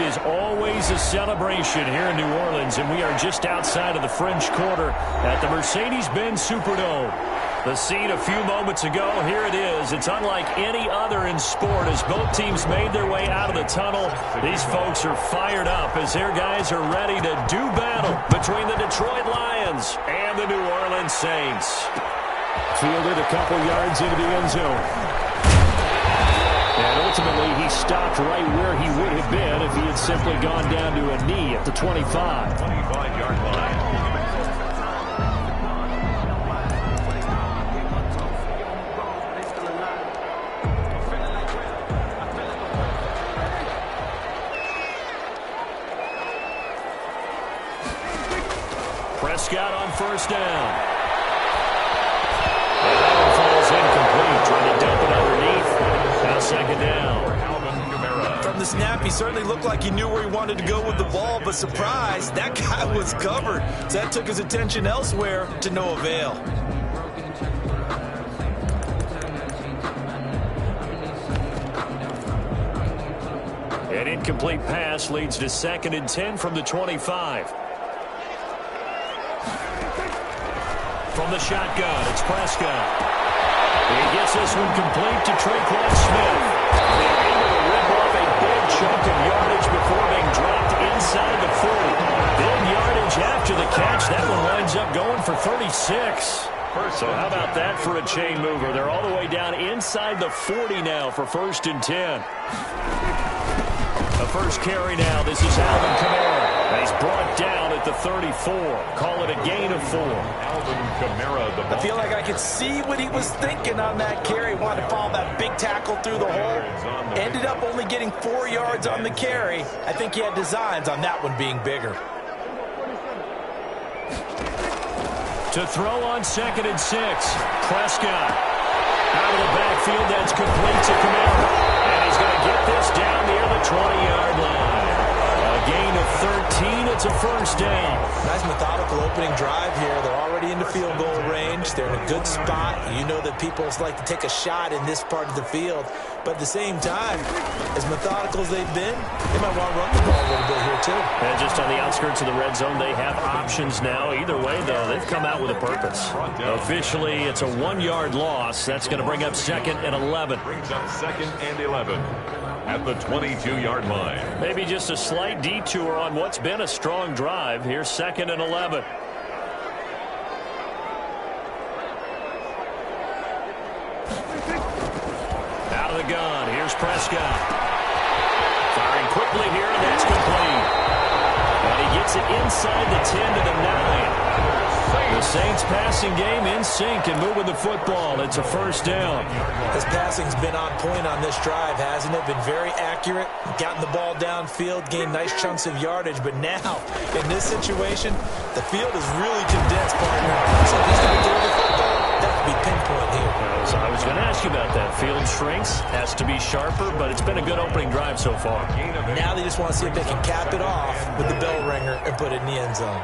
is always a celebration here in New Orleans, and we are just outside of the French Quarter at the Mercedes-Benz Superdome. The scene a few moments ago, here it is. It's unlike any other in sport as both teams made their way out of the tunnel. These folks are fired up as their guys are ready to do battle between the Detroit Lions and the New Orleans Saints. Fielded a couple yards into the end zone. And ultimately, he stopped right where he would have been if he had simply gone down to a knee at the 25. 25-yard line. Prescott on first down. And that one falls incomplete. Trying to dump it underneath. Now second down. From the snap, he certainly looked like he knew where he wanted to go with the ball, but surprise, that guy was covered. So that took his attention elsewhere to no avail. An incomplete pass leads to 2nd and 10 from the 25. From the shotgun, it's Prescott. He gets this one complete to Traquan Smith. They're able to rip off a big chunk of yardage before being dropped inside the 40. Big yardage after the catch. That one winds up going for 36. So how about that for a chain mover? They're all the way down inside the 40 now for 1st and 10. The first carry now. This is Alvin Kamara. And he's brought down at the 34. Call it a gain of 4. Alvin Kamara, the ball. I feel like I could see what he was thinking on that carry. Wanted to follow that big tackle through the hole. Ended up only getting 4 yards on the carry. I think he had designs on that one being bigger. To throw on 2nd and 6. Prescott. Out of the backfield, that's complete to Kamara. And he's going to get this down near the 20-yard line. A gain of 13. It's a first down. Nice methodical opening drive here. They're already into field goal range. They're in a good spot. You know that people like to take a shot in this part of the field. But at the same time, as methodical as they've been, they might want to run the ball a little bit here too. And just on the outskirts of the red zone, they have options now. Either way, though, they've come out with a purpose. Officially, it's a 1-yard loss. That's going to bring up 2nd and 11. Brings up 2nd and 11 at the 22-yard line. Maybe just a slight detour on what's been a strong drive. Here's 2nd and 11. Out of the gun. Here's Prescott. Firing quickly here, and that's complete. And he gets it inside the 10 to the 9. The Saints passing game in sync and moving the football. It's a first down. His passing's been on point on this drive, hasn't it? Been very accurate, gotten the ball downfield, gained nice chunks of yardage. But now, in this situation, the field is really condensed, partner. So if he's going to throw the football, that would be pinpoint here. I was going to ask you about that. Field shrinks, has to be sharper, but it's been a good opening drive so far. Now they just want to see if they can cap it off with the bell ringer and put it in the end zone.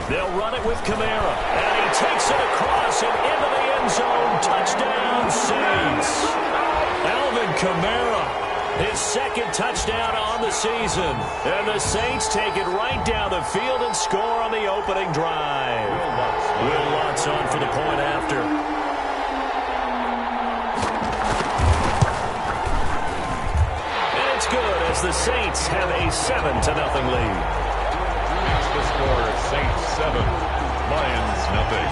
They'll run it with Kamara, and he takes it across and into the end zone. Touchdown, Saints. Alvin Kamara, his 2nd touchdown on the season. And the Saints take it right down the field and score on the opening drive. Will Lutz on for the point after. And it's good as the Saints have a 7-0 lead. The score, Saints 7, Lions nothing.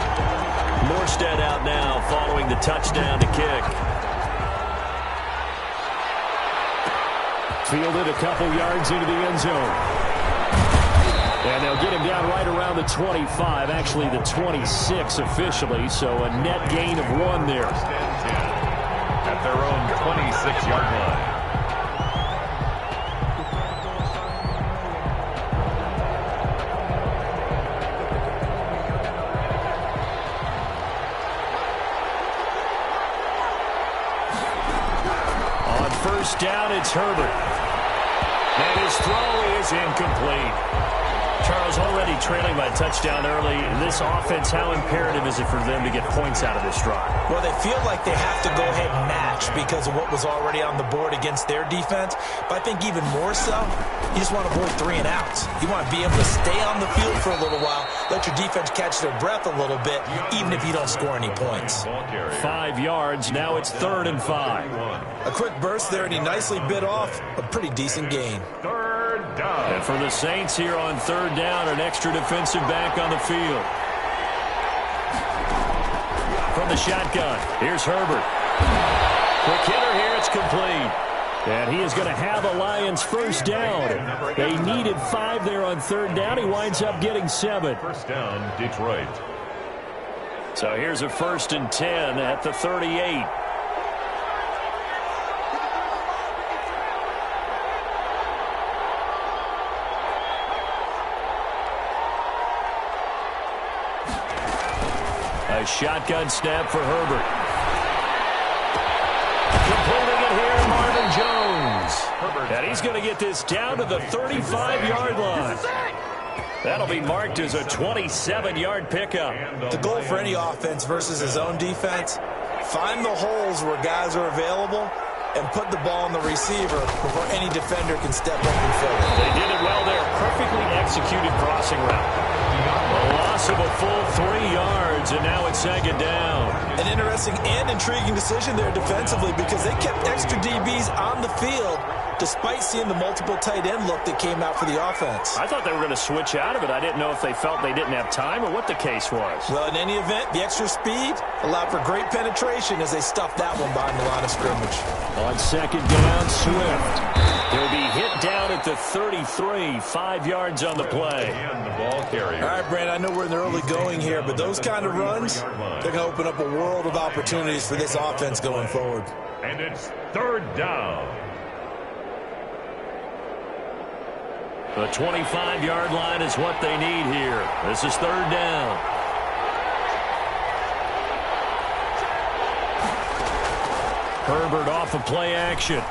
Morstead out now following the touchdown to kick. Fielded a couple yards into the end zone. And they'll get him down right around the 25, actually the 26 officially, so a net gain of 1 there. At their own 26-yard line. First down, it's Herbert. And his throw is incomplete. Charles, already trailing by a touchdown early. This offense, how imperative is it for them to get points out of this drive? Well, they feel like they have to go ahead and match because of what was already on the board against their defense. But I think even more so, you just want to avoid 3 and outs. You want to be able to stay on the field for a little while, let your defense catch their breath a little bit, even if you don't score any points. 5 yards. Now it's 3rd and 5. A quick burst there, and he nicely bit off a pretty decent gain. And for the Saints here on 3rd down, an extra defensive back on the field. From the shotgun, here's Herbert. Quick hitter here, it's complete. And he is going to have a Lions first down. They needed 5 there on 3rd down. He winds up getting 7. First down, Detroit. So here's a 1st and 10 at the 38. A shotgun snap for Herbert. Completing it here, Marvin Jones. And he's going to get this down to the 35-yard line. That'll be marked as a 27-yard pickup. The goal for any offense versus his own defense, find the holes where guys are available and put the ball on the receiver before any defender can step up and fill it. They did it well there. Perfectly executed crossing route. A loss of a full 3 yards, and now it's 2nd down. An interesting and intriguing decision there defensively because they kept extra DBs on the field despite seeing the multiple tight end look that came out for the offense. I thought they were going to switch out of it. I didn't know if they felt they didn't have time or what the case was. Well, in any event, the extra speed allowed for great penetration as they stuffed that one behind the line of scrimmage. On 2nd down, Swift. He'll be hit down at the 33, 5 yards on the play. And the ball carrier. All right, Brand, I know we're in the early going here, but those kind of runs, they're going to open up a world of opportunities for this offense going forward. And it's 3rd down. The 25-yard line is what they need here. This is 3rd down. Herbert off of play action. And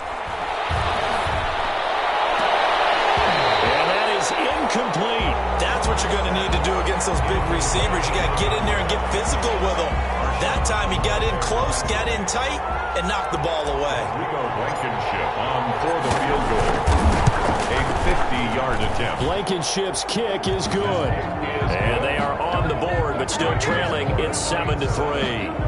that is incomplete. That's what you're going to need to do against those big receivers. You got to get in there and get physical with them. That time he got in close, got in tight, and knocked the ball away. Rico Blankenship on for the field goal. A 50-yard attempt. Blankenship's kick is good. And they are on the board, but still trailing. It's 7-3.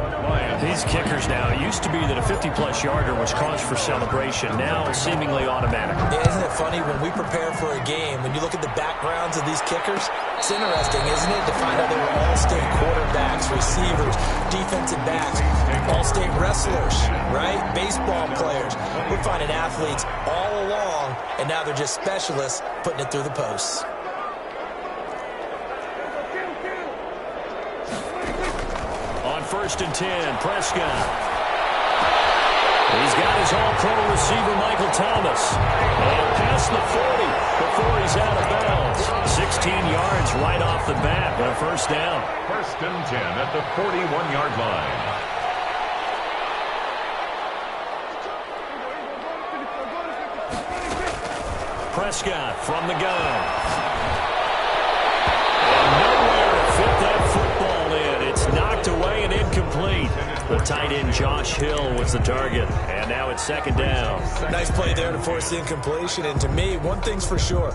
These kickers now, it used to be that a 50-plus yarder was cause for celebration. Now, seemingly automatic. Yeah, isn't it funny when we prepare for a game, when you look at the backgrounds of these kickers, it's interesting, isn't it, to find out they were all-state quarterbacks, receivers, defensive backs, all-state wrestlers, right? Baseball players. We're finding athletes all along, and now they're just specialists putting it through the posts. On 1st and 10, Prescott. He's got his all-pro receiver, Michael Thomas. And past the 40 before he's out of bounds. 16 yards right off the bat and a 1st down. 1st and 10 at the 41-yard line. Prescott from the gun. And nowhere to fit that football in. It's knocked away and incomplete. The tight end Josh Hill was the target. And now it's 2nd down. Nice play there to force the incompletion. And to me, one thing's for sure.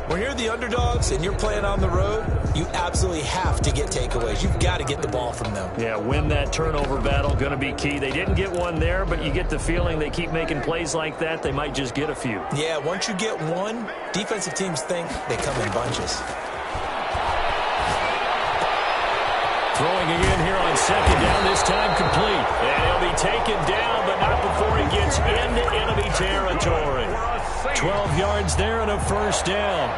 When you're the underdogs and you're playing on the road, you absolutely have to get takeaways. You've got to get the ball from them. Yeah, win that turnover battle, going to be key. They didn't get one there, but you get the feeling they keep making plays like that, they might just get a few. Yeah, once you get one, defensive teams think they come in bunches. Throwing again here on 2nd down, this time complete. And he'll be taken down, but not before he gets into enemy territory. 12 yards there and a 1st down.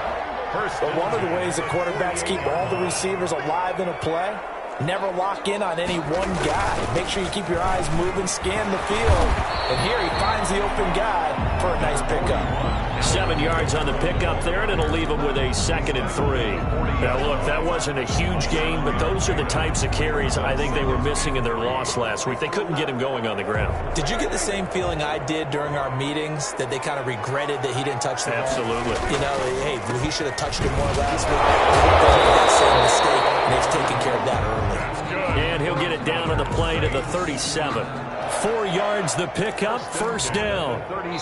But one of the ways that quarterbacks keep all the receivers alive in a play, never lock in on any one guy. Make sure you keep your eyes moving, scan the field. And here he finds the open guy for a nice pickup. 7 yards on the pickup there, and it'll leave them with a 2nd and 3. Now, look, that wasn't a huge gain, but those are the types of carries I think they were missing in their loss last week. They couldn't get him going on the ground. Did you get the same feeling I did during our meetings, that they kind of regretted that he didn't touch the ball? Absolutely. You know, hey, he should have touched it more last week. They made that same mistake, and they've taken care of that early. And he'll get it down on the play to the 37. 4 yards the pickup, first down.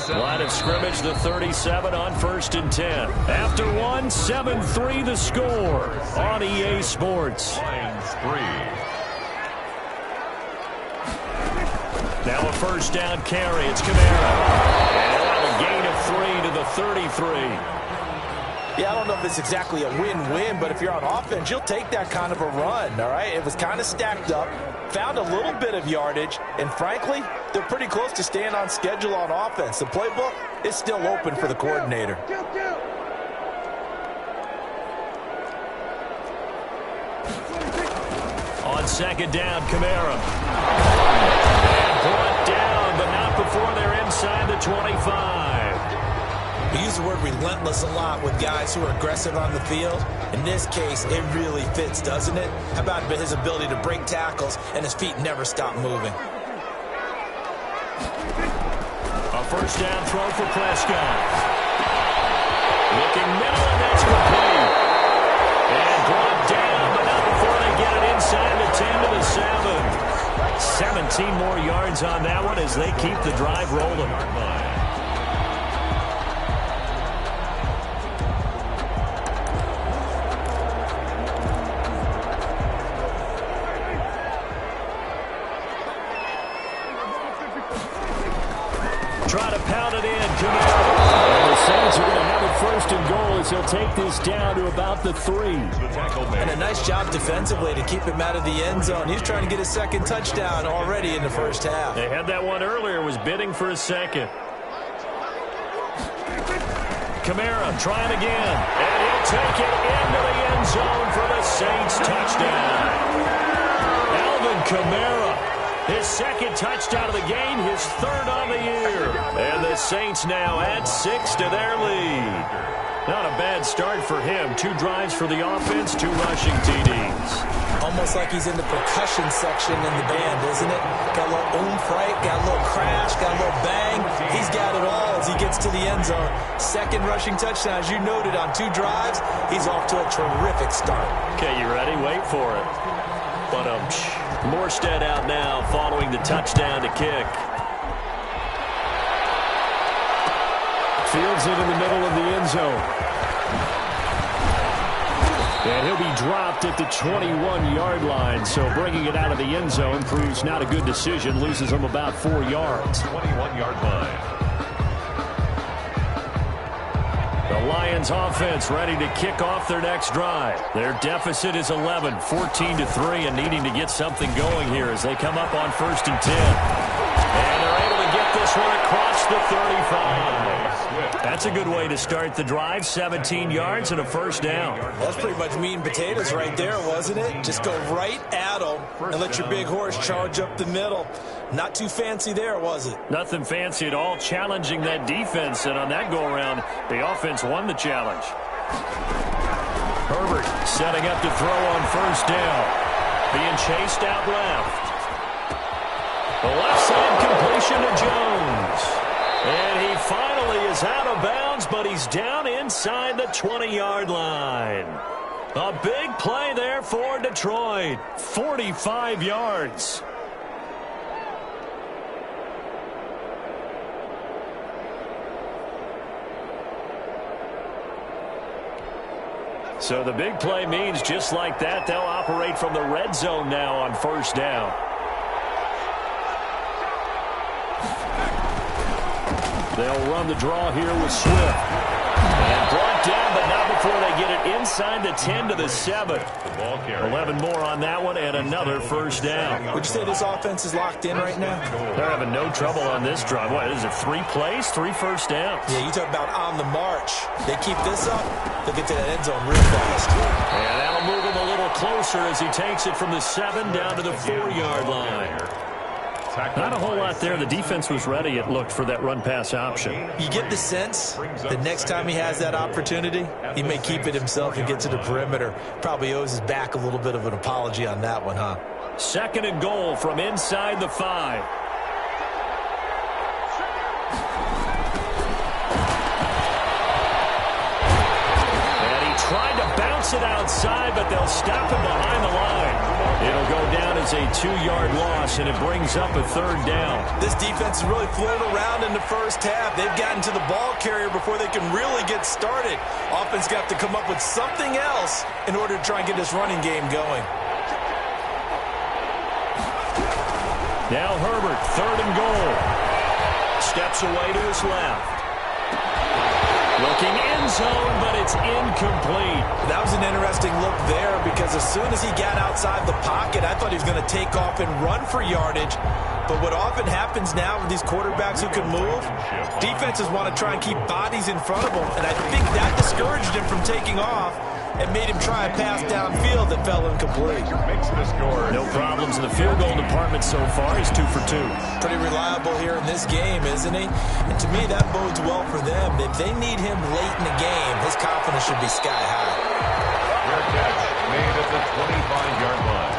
Line of scrimmage, the 37 on 1st and 10. After one, 7-3 the score on EA Sports. Now a first down carry. It's Kamara. And a gain of 3 to the 33. Yeah, I don't know if it's exactly a win-win, but if you're on offense, you'll take that kind of a run, all right? It was kind of stacked up, found a little bit of yardage, and frankly, they're pretty close to staying on schedule on offense. The playbook is still open for the coordinator. On 2nd down, Kamara. And brought down, but not before they're inside the 25. We use the word relentless a lot with guys who are aggressive on the field. In this case, it really fits, doesn't it? How about his ability to break tackles and his feet never stop moving? A first down throw for Prescott. Looking middle, and that's complete. And brought down, but not before they get it inside the 10 to the 7. 17 more yards on that one as they keep the drive rolling. Try to pound it in. And the Saints are going to have it 1st and goal as he'll take this down to about the 3. And a nice job defensively to keep him out of the end zone. He's trying to get his 2nd touchdown already in the first half. They had that one earlier, was bidding for a 2nd. Kamara trying again. And he'll take it into the end zone for the Saints touchdown. Alvin Kamara. His 2nd touchdown of the game, his 3rd on the year. And the Saints now add 6 to their lead. Not a bad start for him. 2 drives for the offense, 2 rushing TDs. Almost like he's in the percussion section in the band, isn't it? Got a little oomph, right? Got a little crash, got a little bang. He's got it all as he gets to the end zone. 2nd rushing touchdown, as you noted, on 2 drives. He's off to a terrific start. Okay, you ready? Wait for it. But Morstead out now following the touchdown to kick. Fields it in the middle of the end zone. And he'll be dropped at the 21-yard line. So bringing it out of the end zone proves not a good decision. Loses him about 4 yards. 21-yard line. The Lions offense ready to kick off their next drive. Their deficit is 11, 14-3, and needing to get something going here as they come up on 1st and 10. And they're able to get this one across the 35. That's a good way to start the drive. 17 yards and a first down. That's pretty much meat and potatoes right there, wasn't it? Just go right at them and let your big horse charge up the middle. Not too fancy there, was it? Nothing fancy at all, challenging that defense. And on that go-around, the offense won the challenge. Herbert setting up to throw on first down. Being chased out left. The left side completion to Jones. And he finally is out of bounds, but he's down inside the 20-yard line. A big play there for Detroit. 45 yards. So the big play means just like that, they'll operate from the red zone now on first down. They'll run the draw here with Swift. And brought down, but not before they get it inside the 10 to the 7. 11 more on that one and another first down. Would you say this offense is locked in right now? They're having no trouble on this drive. What, is it 3 plays, 3 first downs? Yeah, you talk about on the march. They keep this up, they'll get to that end zone real fast. And that'll move him a little closer as he takes it from the 7 down to the 4-yard line. Not a whole lot there. The defense was ready, it looked, for that run-pass option. You get the sense that next time he has that opportunity, he may keep it himself and get to the perimeter. Probably owes his back a little bit of an apology on that one, huh? 2nd and goal from inside the 5. Tried to bounce it outside, but they'll stop him behind the line. It'll go down as a 2-yard loss, and it brings up a 3rd down. This defense has really flown around in the first half. They've gotten to the ball carrier before they can really get started. Offense got to come up with something else in order to try and get this running game going. Now Herbert, 3rd and goal. Steps away to his left. Looking end zone, but it's incomplete. That was an interesting look there because as soon as he got outside the pocket, I thought he was going to take off and run for yardage. But what often happens now with these quarterbacks who can move, defenses want to try and keep bodies in front of them. And I think that discouraged him from taking off and made him try a pass downfield that fell incomplete. No problems in the field goal department so far. He's 2 for 2. Pretty reliable here in this game, isn't he? And to me, that bodes well for them. If they need him late in the game, his confidence should be sky high. Fair catch made at the 25-yard line.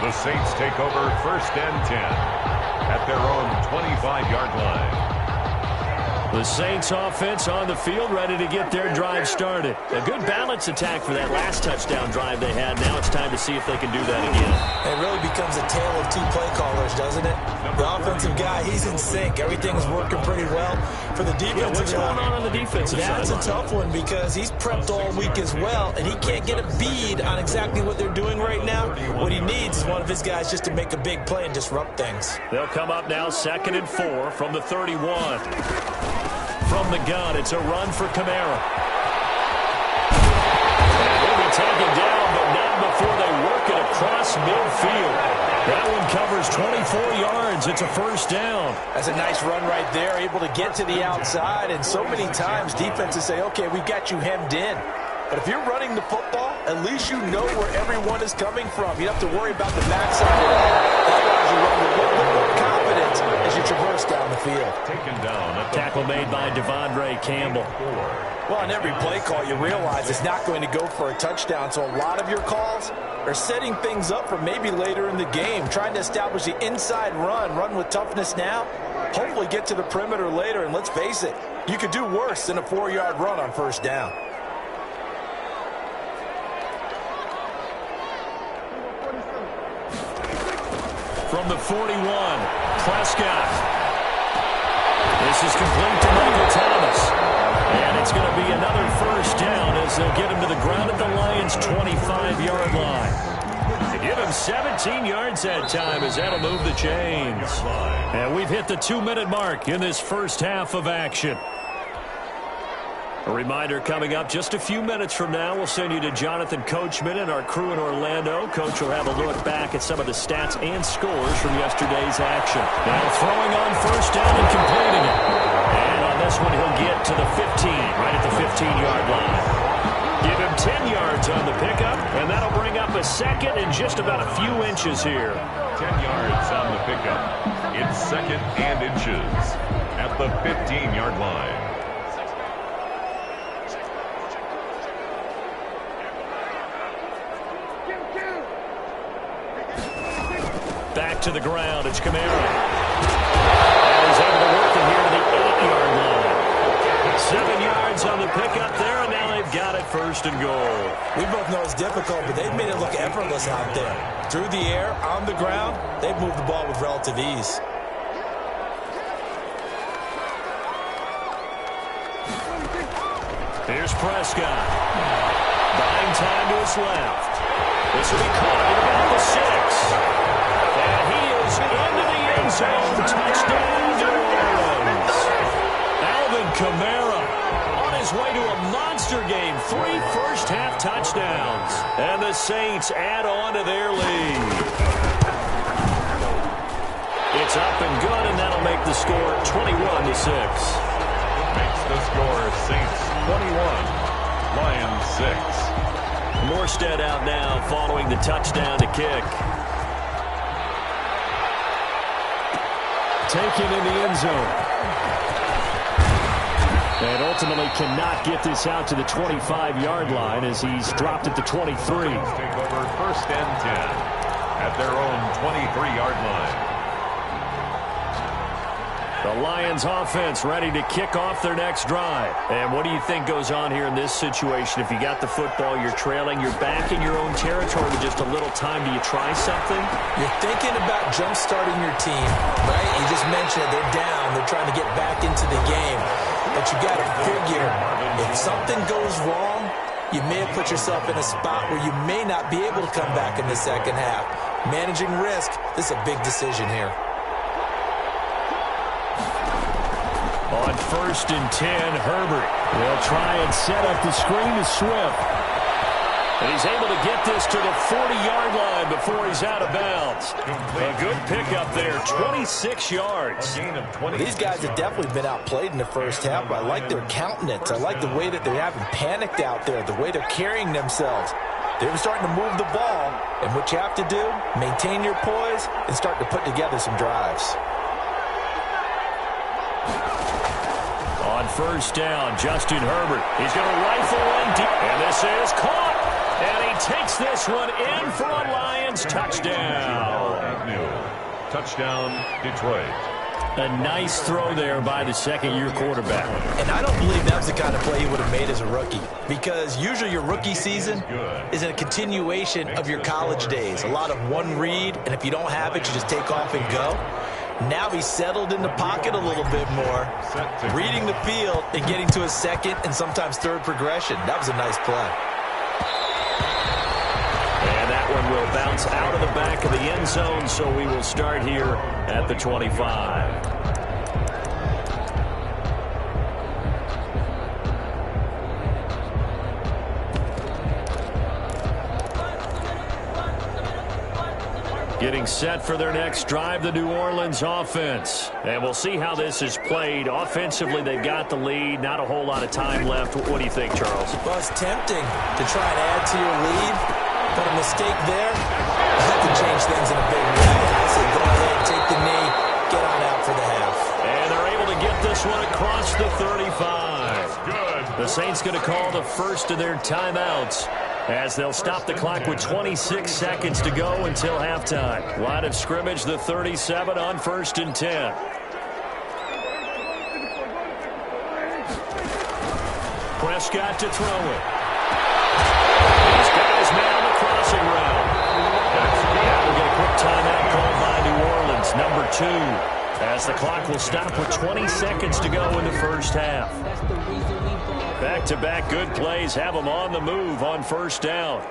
The Saints take over 1st and 10 at their own 25-yard line. The Saints offense on the field, ready to get their drive started. A good balance attack for that last touchdown drive they had. Now it's time to see if they can do that again. It really becomes a tale of 2 play callers, doesn't it? The offensive guy, he's in sync. Everything's working pretty well. For the defensive what's going on the defensive side? That's a tough one because he's prepped all week as well, and he can't get a bead on exactly what they're doing right now. What he needs is one of his guys just to make a big play and disrupt things. They'll come up now 2nd and 4 from the 31. From the gun, it's a run for Kamara. They'll be taken down, but not before they work it across midfield. That one covers 24 yards. It's a 1st down. That's a nice run right there, able to get to the outside. And so many times defenses say, okay, we've got you hemmed in. But if you're running the football, at least you know where everyone is coming from. You don't have to worry about the backside at all. That allows you to run with a little bit more confidence as you traverse down the field. Taken down. Tackle made by Devondre Campbell. Well, on every play call, you realize it's not going to go for a touchdown. So a lot of your calls are setting things up for maybe later in the game, trying to establish the inside run with toughness now, hopefully get to the perimeter later. And let's face it, you could do worse than a 4-yard run on 1st down. From the 41, Prescott. This is complete to Michael Thomas. And it's going to be another 1st down as they'll get him to the ground at the Lions' 25-yard line. Give him 17 yards that time as that'll move the chains. And we've hit the 2-minute mark in this first half of action. A reminder coming up just a few minutes from now. We'll send you to Jonathan Coachman and our crew in Orlando. Coach will have a look back at some of the stats and scores from yesterday's action. Now throwing on 1st down and completing it. And on this one, he'll get to the 15, right at the 15-yard line. Give him 10 yards on the pickup, and that'll bring up a 2nd and just about a few inches here. 10 yards on the pickup. It's 2nd and inches at the 15-yard line. Back to the ground, it's Kamara. And he's able to work it here to the 8-yard line. 7 yards on the pickup there, and now they've got it 1st and goal. We both know it's difficult, but they've made it look effortless out there. Through the air, on the ground, they've moved the ball with relative ease. Here's Prescott. Buying time to his left. This will be caught at about the 6. And he is into the end zone. Touchdown, New Orleans. Alvin Kamara on his way to a monster game. 3 first-half touchdowns. And the Saints add on to their lead. It's up and good, and that'll make the score 21-6. Makes the score Saints 21, Lions 6. Morstead out now following the touchdown to kick. taken in the end zone. And ultimately cannot get this out to the 25-yard line as he's dropped at the 23. Take over first and 10 at their own 23-yard line. The Lions offense ready to kick off their next drive. And what do you think goes on here in this situation? If you got the football, you're trailing, you're back in your own territory with just a little time. Do you try something? You're thinking about jump-starting your team, right? You just mentioned it. They're down. They're trying to get back into the game. But you got to figure, if something goes wrong, you may have put yourself in a spot where you may not be able to come back in the second half. Managing risk, this is a big decision here. On first and 10, Herbert will try and set up the screen to Swift. And he's able to get this to the 40-yard line before he's out of bounds. A good pickup there, 26 yards. These guys have definitely been outplayed in the first half, but I like their countenance. I like the way that they haven't panicked out there, the way they're carrying themselves. They're starting to move the ball, and what you have to do, maintain your poise and start to put together some drives. On first down, Justin Herbert. He's going to rifle one deep, and this is caught. And he takes this one in for a Lions touchdown. Touchdown, Detroit. A nice throw there by the second-year quarterback. And I don't believe that was the kind of play he would have made as a rookie, because usually your rookie season is a continuation of your college days. A lot of one read, and if you don't have it, you just take off and go. Now he's settled in the pocket a little bit more, reading the field and getting to his second and sometimes third progression. That was a nice play. And that one will bounce out of the back of the end zone, so we will start here at the 25. Getting set for their next drive, the New Orleans offense. And we'll see how this is played. Offensively, they've got the lead. Not a whole lot of time left. What do you think, Charles? Well, it's tempting to try and add to your lead, but a mistake there, that could change things in a big way. I say go ahead, take the knee, get on out for the half. And they're able to get this one across the 35. Good. The Saints going to call the first of their timeouts, as they'll stop the clock with 26 seconds to go until halftime. Line of scrimmage, the 37 on first and 10. Prescott to throw it. These guys man on the crossing route. Now we'll get a quick timeout called by New Orleans, number 2, as the clock will stop with 20 seconds to go in the first half. Back-to-back good plays have them on the move on first down.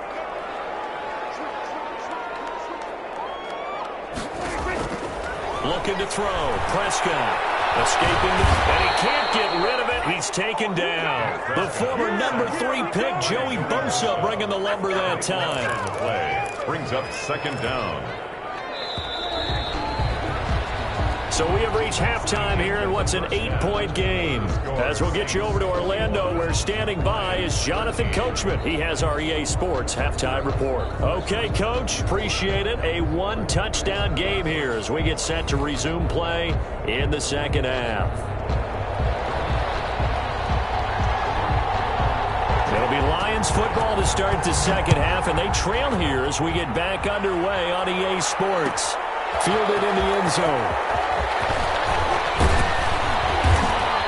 Looking to throw. Prescott escaping, and he can't get rid of it. He's taken down. The former number 3 pick, Joey Bosa, bringing the lumber that time. Play brings up second down. So we have reached halftime here in what's an 8-point game. As we'll get you over to Orlando, where standing by is Jonathan Coachman. He has our EA Sports halftime report. Okay, Coach, appreciate it. A 1-touchdown game here as we get set to resume play in the second half. It'll be Lions football to start the second half, and they trail here as we get back underway on EA Sports. Fielded in the end zone.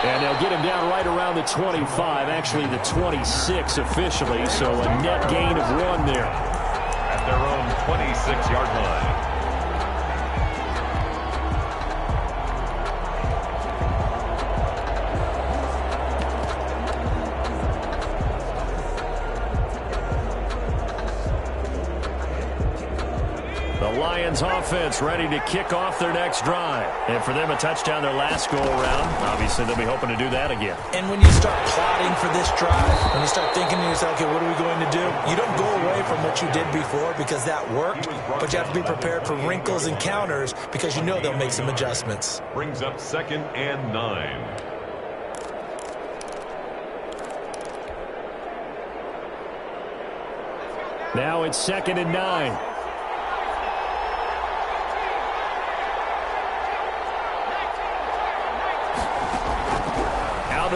And they'll get him down right around the 25, actually the 26 officially, so a net gain of 1 there. At their own 26-yard line. Lions offense ready to kick off their next drive. And for them, a touchdown their last go-around. Obviously, they'll be hoping to do that again. And when you start plotting for this drive, when you start thinking to yourself, okay, what are we going to do? You don't go away from what you did before because that worked, but you have to be prepared for wrinkles and counters because you know they'll make some adjustments. Brings up second and 9. Now it's second and 9.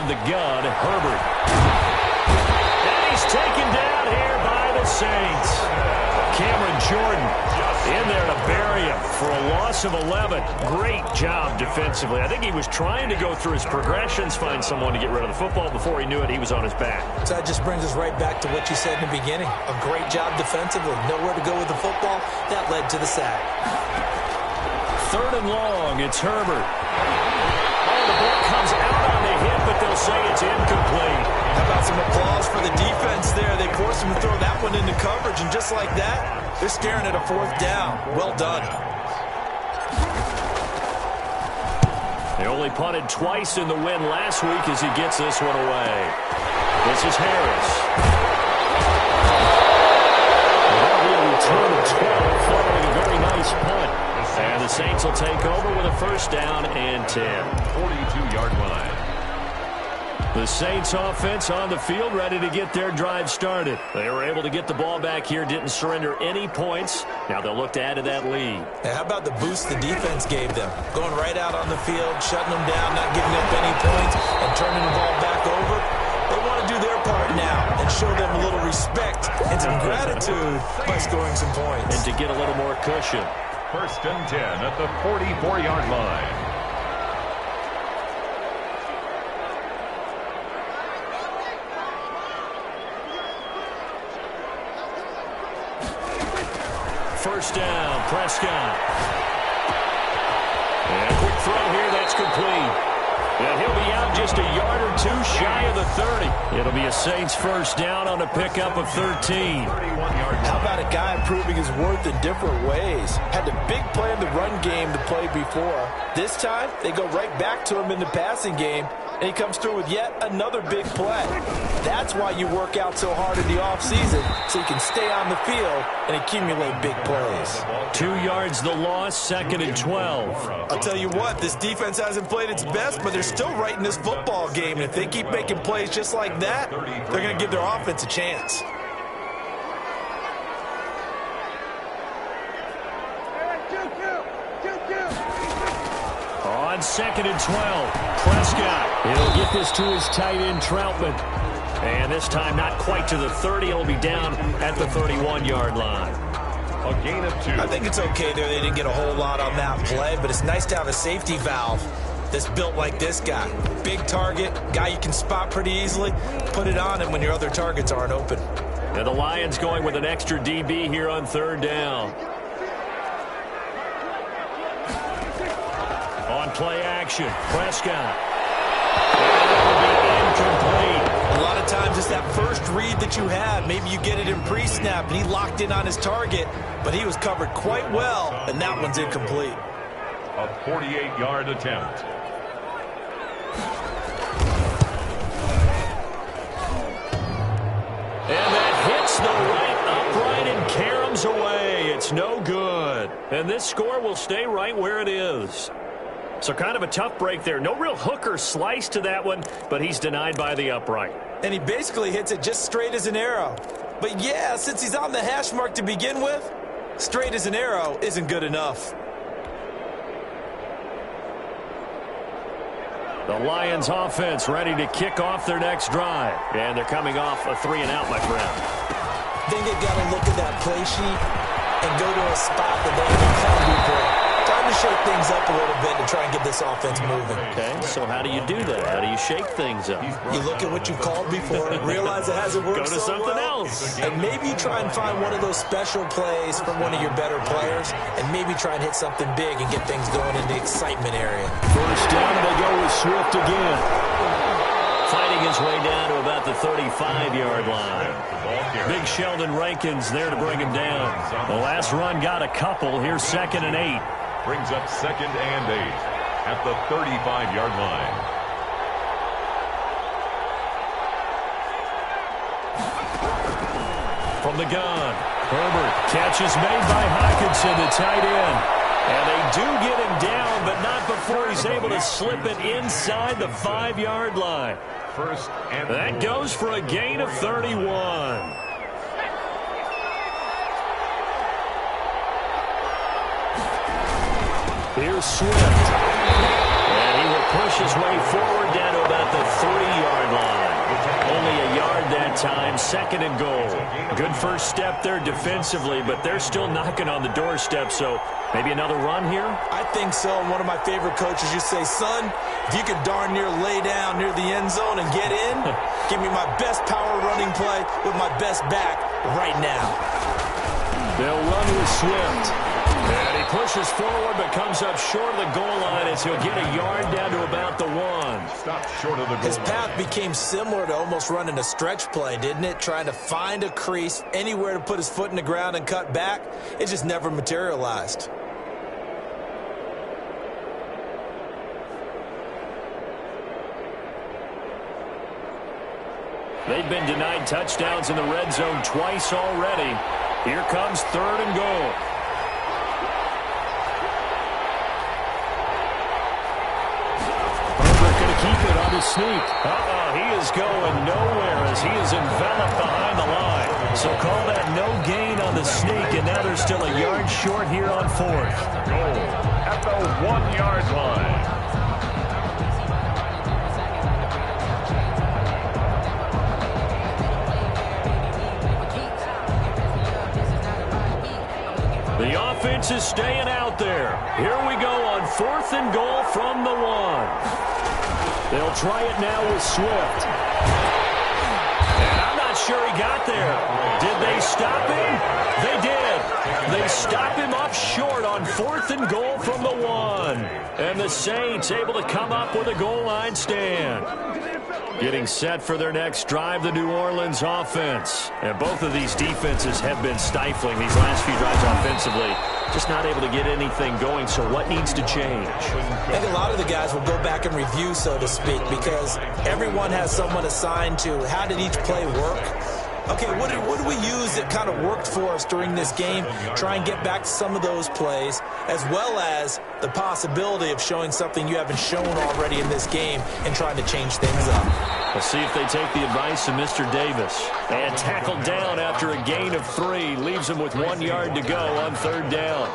from the gun, Herbert. And he's taken down here by the Saints. Cameron Jordan in there to bury him for a loss of 11. Great job defensively. I think he was trying to go through his progressions, find someone to get rid of the football. Before he knew it, he was on his back. So that just brings us right back to what you said in the beginning. A great job defensively. Nowhere to go with the football. That led to the sack. 3rd and long. It's Herbert. Oh, the ball comes out on the hit, but they'll say it's incomplete. How about some applause for the defense there? They forced him to throw that one into coverage, and just like that, they're staring at a 4th down. Well done. They only punted twice in the win last week as he gets this one away. This is Harris. That'll be a return of 12 following a very nice punt. And the Saints will take over with a 1st down and 10. 42-yard line. The Saints offense on the field ready to get their drive started. They were able to get the ball back here, didn't surrender any points. Now they'll look to add to that lead. Now, how about the boost the defense gave them? Going right out on the field, shutting them down, not giving up any points, and turning the ball back over. They want to do their part now and show them a little respect and some gratitude by scoring some points. And to get a little more cushion. 1st and 10 at the 44-yard line. First down, Prescott. And a quick throw here, that's complete. And he'll be out just a yard or 2 shy of the 30. It'll be a Saints 1st down on a pickup of 13. How about a guy proving his worth in different ways? Had a big play in the run game to play before. This time, they go right back to him in the passing game, and he comes through with yet another big play. That's why you work out so hard in the offseason, so you can stay on the field and accumulate big plays. 2 yards the loss, 2nd and 12. I'll tell you what, this defense hasn't played its best, but they're still right in this football game. And if they keep making plays just like that, they're going to give their offense a chance. On 2nd and 12, Prescott. He'll get this to his tight end, Troutman. And this time not quite to the 30. He'll be down at the 31-yard line. A gain of 2. I think it's okay there. They didn't get a whole lot on that play, but it's nice to have a safety valve that's built like this guy. Big target, guy you can spot pretty easily. Put it on him when your other targets aren't open. And the Lions going with an extra DB here on 3rd down. On play action, Prescott. And it'll be incomplete. A lot of times it's that first read that you have. Maybe you get it in pre-snap, and he locked in on his target, but he was covered quite well, and that one's incomplete. A 48-yard attempt. And that hits the right upright and caroms away. It's no good. And this score will stay right where it is. So kind of a tough break there. No real hook or slice to that one, but he's denied by the upright. And he basically hits it just straight as an arrow. But yeah, since he's on the hash mark to begin with, straight as an arrow isn't good enough. The Lions offense ready to kick off their next drive. And they're coming off a 3-and-out, my friend. I think they've got to look at that play sheet and go to a spot that they can do for. Time to shake things up a little bit to try and get this offense moving. Okay, so how do you do that? How do you shake things up? You look at what you called before, realize it hasn't worked Go to so something well, else. and maybe you try and find one of those special plays from one of your better players, and maybe try and hit something big and get things going in the excitement area. 1st down, and they go with Swift again. Fighting his way down to about the 35-yard line. Big Sheldon Rankins there to bring him down. The last run got a couple. Here's 2nd and 8. Brings up 2nd and 8 at the 35-yard line. From the gun, Herbert. Catch is made by Hockenson, the tight end. And they do get him down, but not before he's able to slip it inside the 5-yard line. 1st and That goes for a gain of 31. Here's Swift. And he will push his way forward down to about the 3-yard line. Only a yard that time, 2nd and goal. Good first step there defensively, but they're still knocking on the doorstep, so maybe another run here? I think so. And one of my favorite coaches used to say, son, if you could darn near lay down near the end zone and get in, give me my best power running play with my best back right now. They'll run with Swift. And he pushes forward but comes up short of the goal line as he'll get a yard down to about the 1. Stop short of the goal His line. path became similar to almost running a stretch play, didn't it? Trying to find a crease, anywhere to put his foot in the ground and cut back. It just never materialized. They've been denied touchdowns in the red zone twice already. Here comes 3rd and goal. Herbert going to keep it on his sneak. He is going nowhere as he is enveloped behind the line. So call that no gain on the sneak, and now they're still a yard short here on 4th. Goal at the 1-yard line. The offense is staying out there. Here we go on 4th and goal from the 1. They'll try it now with Swift. And I'm not sure he got there. Did they stop him? They did. They stop him up short on 4th and goal from the 1. And the Saints able to come up with a goal line stand. Getting set for their next drive, the New Orleans offense. And both of these defenses have been stifling these last few drives offensively. Just not able to get anything going, so what needs to change? I think a lot of the guys will go back and review, so to speak, because everyone has someone assigned to how did each play work. Okay, what did we use that kind of worked for us during this game? Try and get back to some of those plays, as well as the possibility of showing something you haven't shown already in this game and trying to change things up. We'll see if they take the advice of Mr. Davis. And tackled down after a gain of 3. Leaves him with 1 yard to go on 3rd down.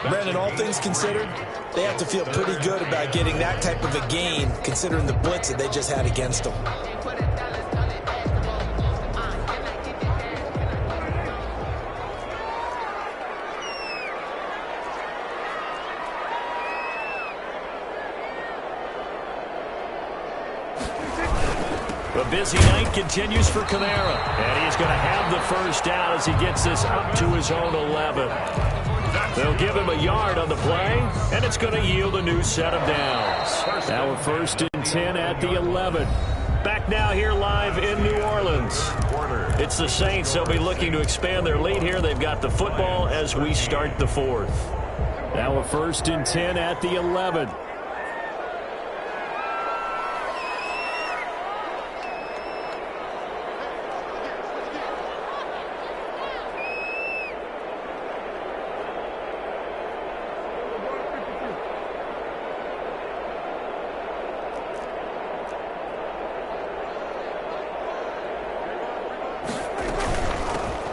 Brandon, all things considered, they have to feel pretty good about getting that type of a gain, considering the blitz that they just had against them. The busy night continues for Kamara. And he's going to have the first down as he gets this up to his own 11. They'll give him a yard on the play, and it's going to yield a new set of downs. Now we're 1st and 10 at the 11. Back now here live in New Orleans. It's the Saints. They'll be looking to expand their lead here. They've got the football as we start the 4th. Now we're 1st and 10 at the 11.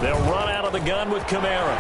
They'll run out of the gun with Kamara.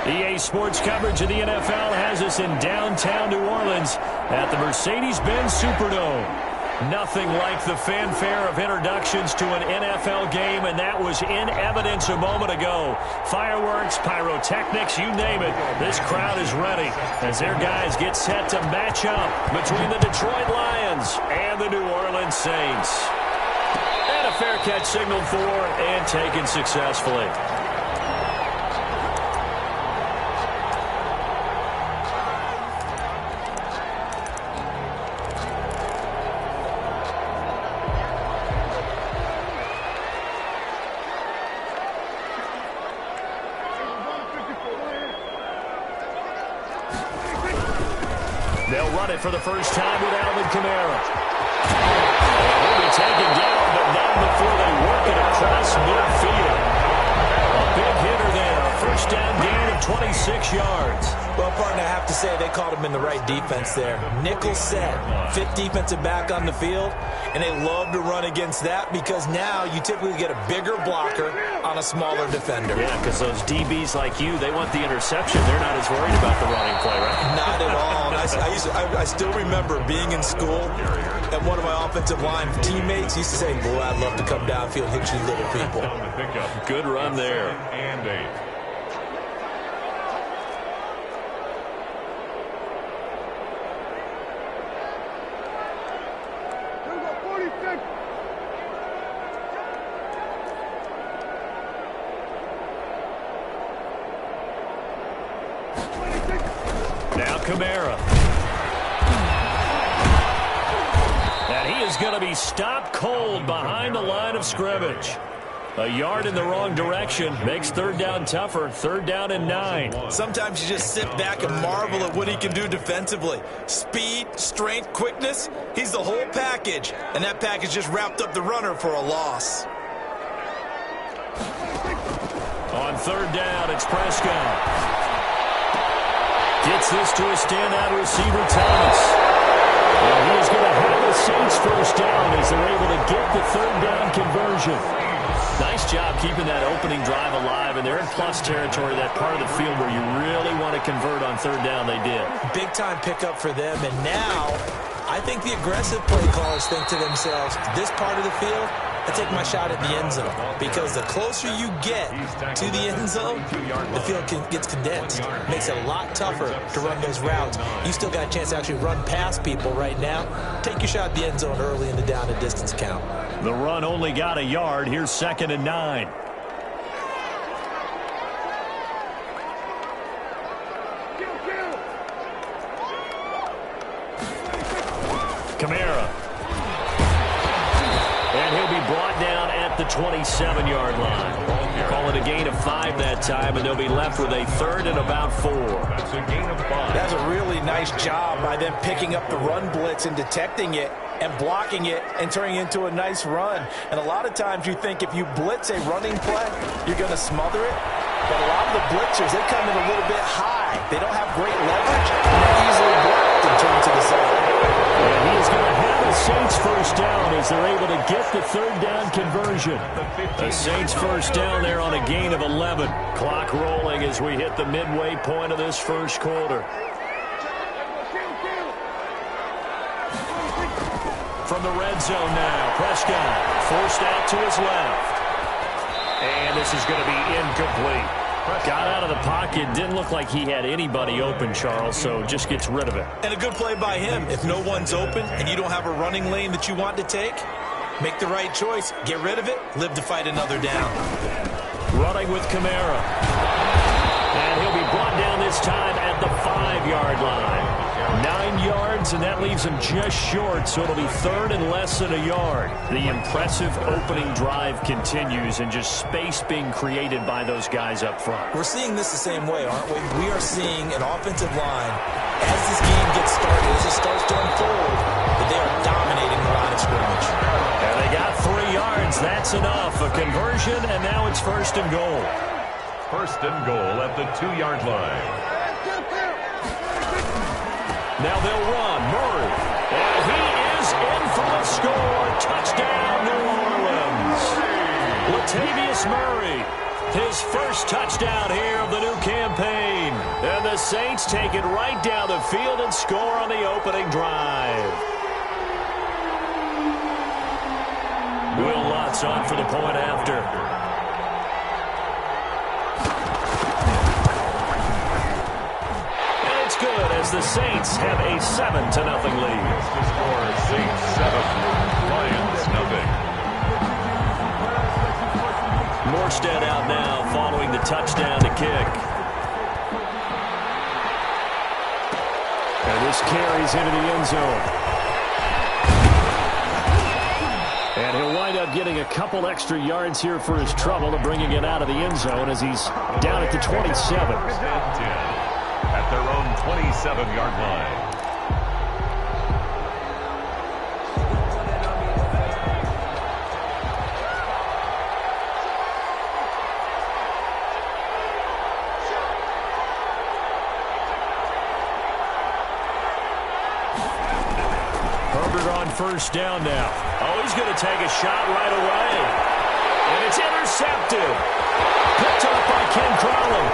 EA Sports coverage of the NFL has us in downtown New Orleans at the Mercedes-Benz Superdome. Nothing like the fanfare of introductions to an NFL game, and that was in evidence a moment ago. Fireworks, pyrotechnics, you name it. This crowd is ready as their guys get set to match up between the Detroit Lions and the New Orleans Saints. And a fair catch signaled for and taken successfully. They'll run it for the first time with Alvin Kamara. He'll be taken down, but not before they work it across midfield. A big hitter there. A first down gain of 26 yards. Well, partner, I have to say they caught him in the right defense there. Nickel set, fifth defensive back on the field, and they love to run against that because now you typically get a bigger blocker on a smaller defender. Yeah, because those DBs like you, they want the interception. They're not as worried about the running play, right? Not at all. And I still remember being in school, and one of my offensive line teammates used to say, boy, I'd love to come downfield and hit you little people. Good run there. And 8. Now Kamara. And he is going to be stopped cold behind the line of scrimmage. A yard in the wrong direction makes third down tougher. Third down and 9. Sometimes you just sit back and marvel at what he can do defensively. Speed, strength, quickness. He's the whole package. And that package just wrapped up the runner for a loss. On third down, it's Prescott. Gets this to a standout receiver, Thomas. And he is going to have the Saints first down as they're able to get the third down conversion. Nice job keeping that opening drive alive, and they're in plus territory, that part of the field where you really want to convert on third down. They did. Big-time pickup for them, and now I think the aggressive play callers think to themselves, this part of the field, I take my shot at the end zone, because the closer you get to the end zone, the field gets condensed. Makes it a lot tougher to run those routes. You still got a chance to actually run past people right now. Take your shot at the end zone early in the down and distance count. The run only got a yard. Here's 2nd and 9. Kamara. And he'll be brought down at the 27-yard line. Call it a gain of 5 that time, and they'll be left with a third and about 4. That's a gain of 5. That's a really nice job by them picking up the run blitz and detecting it and blocking it and turning it into a nice run. And a lot of times you think if you blitz a running play, you're going to smother it. But a lot of the blitzers, they come in a little bit high. They don't have great leverage, and they're easily blocked and turned to the side. And he is going to have the Saints first down as they're able to get the third down conversion. The Saints first down there on a gain of 11. Clock rolling as we hit the midway point of this first quarter. From the red zone now, Prescott forced out to his left. And this is going to be incomplete. Got out of the pocket, didn't look like he had anybody open, Charles, so just gets rid of it. And a good play by him. If no one's open and you don't have a running lane that you want to take, make the right choice. Get rid of it, live to fight another down. Running with Kamara. And he'll be brought down this time at the 5-yard line. 9 yards, and that leaves him just short, so it'll be third and less than a yard. The impressive opening drive continues, and just space being created by those guys up front. We're seeing this the same way, aren't we? We are seeing an offensive line, as this game gets started, as it starts to unfold, that they are dominating the line of scrimmage. And they got 3 yards. That's enough. A conversion, and now it's first and goal. First and goal at the 2-yard line. Now they'll run. Murray. And he is in for the score. Touchdown, New Orleans. Latavius Murray His first touchdown here of the new campaign. And the Saints take it right down the field and score on the opening drive. Will Lutz on for the point after. And it's good as the Saints have a 7-0 lead. The score is Saints 7, Lions nothing. Morstead out now following the touchdown to kick. And this carries into the end zone. And he'll wind up getting a couple extra yards here for his trouble to bringing it out of the end zone as he's down at the 27. At their own 27-yard line. First down now. Oh, he's going to take a shot right away. And it's intercepted. Picked up by Ken Crowley.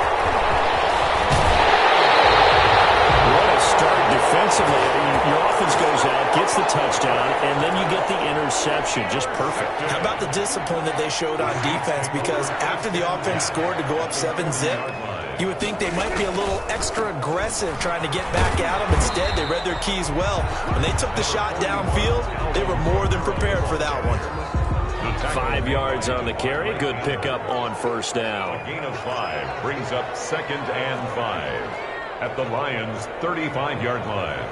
What a start defensively. Your offense goes out, gets the touchdown, and then you get the interception. Just perfect. How about the discipline that they showed on defense? Because after the offense scored to go up 7-zip, you would think they might be a little extra aggressive trying to get back at them. Instead, they read their keys well. When they took the shot downfield, they were more than prepared for that one. 5 yards on the carry. Good pickup on first down. A gain of 5 brings up 2nd and 5 at the Lions' 35-yard line.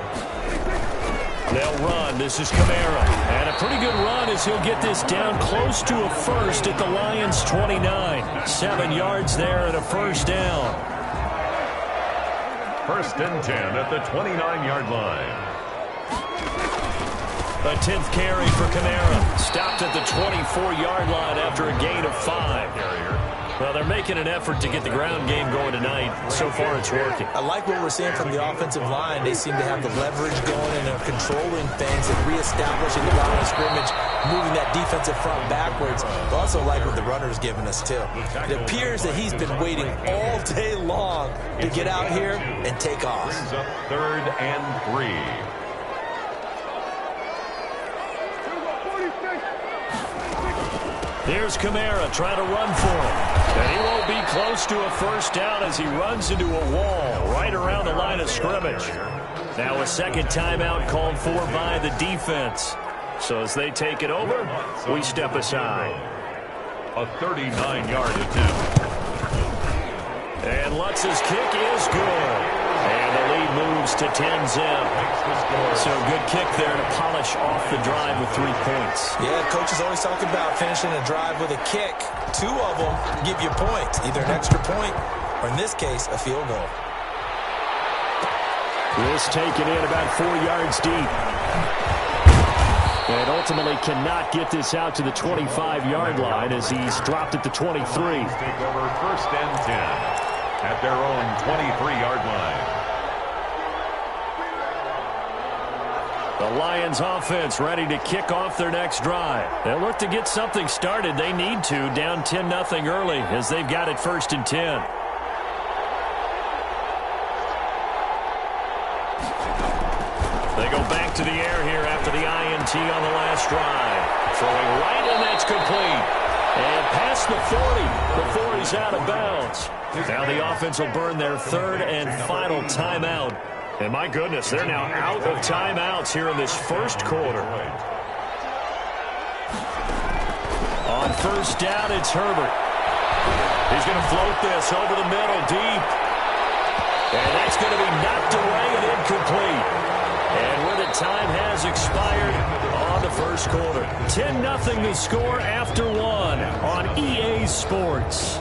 They'll run. This is Kamara. And a pretty good run as he'll get this down close to a first at the Lions' 29. 7 yards there and a first down. 1st and 10 at the 29-yard line. A 10th carry for Kamara. Stopped at the 24-yard line after a gain of 5. Well, they're making an effort to get the ground game going tonight. So far, it's working. I like what we're seeing from the offensive line. They seem to have the leverage going and are controlling things and reestablishing the line of scrimmage, moving that defensive front backwards. I also like what the runner's giving us, too. It appears that he's been waiting all day long to get out here and take off. Brings up 3rd and 3. Here's Kamara trying to run for him. And he won't be close to a first down as he runs into a wall right around the line of scrimmage. Now a second timeout called for by the defense. So as they take it over, we step aside. A 39-yard attempt. And Lutz's kick is good. And the lead moves to 10-zip. So good kick there to polish off the drive with 3 points. Yeah, coach is always talking about finishing a drive with a kick. 2 of them give you points, either an extra point or, in this case, a field goal. This taken in about 4 yards deep. And ultimately cannot get this out to the 25-yard line as he's dropped at the 23. Take over 1st and 10 at their own 23-yard line. The Lions offense ready to kick off their next drive. They'll look to get something started. They need to, down 10-0 early as they've got it 1st and 10. They go back to the air here after the INT on the last drive. Throwing right, and that's complete. And past the 40 before he's out of bounds. Now the offense will burn their 3rd and final timeout. And my goodness, they're now out of timeouts here in this first quarter. On first down, it's Herbert. He's going to float this over the middle deep. And that's going to be knocked away and incomplete. And where the time has expired on the first quarter. 10-0 the score after 1 on EA Sports.